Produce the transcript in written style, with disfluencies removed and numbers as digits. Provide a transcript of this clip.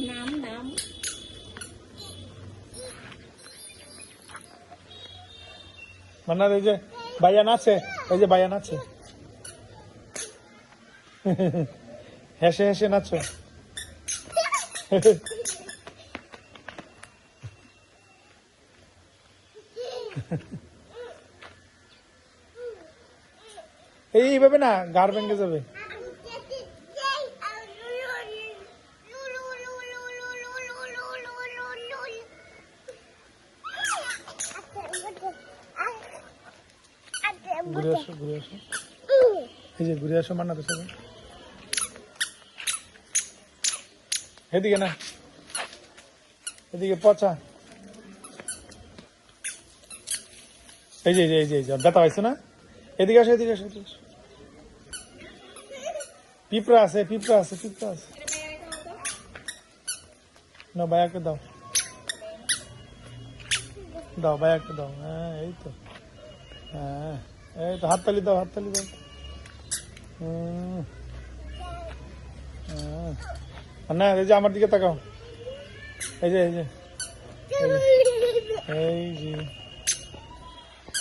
নাম নাম মান্নাত, এই যে ভাইয়া নাচে, এই যে ভাইয়া নাচে, হেসে হেসে নাচো। এইভাবে না, গার ভেঙে যাবে। ঘুরে আসো, ঘুরে আসো, এই যে ঘুরে আসো মান্নাতের সাথে। এদিকে না, এদিকে পচা, এই যে এই যে এই যে ব্যথা পাইছো না, এদিকে আসো, এদিকে আসো, এদিকে আসো। পিঁপড়া আছে, পিঁপড়া আছে, পিঁপড়া আছে। না, ভাইয়াকে দাও, দাও ভাইয়াকে দাও। হ্যাঁ, এই তো, হ্যাঁ, এই তো, হাততালি দাও, হাততালি দাও। না, এই যে আমার দিকে তাকাও, এই যে এই যে এই যে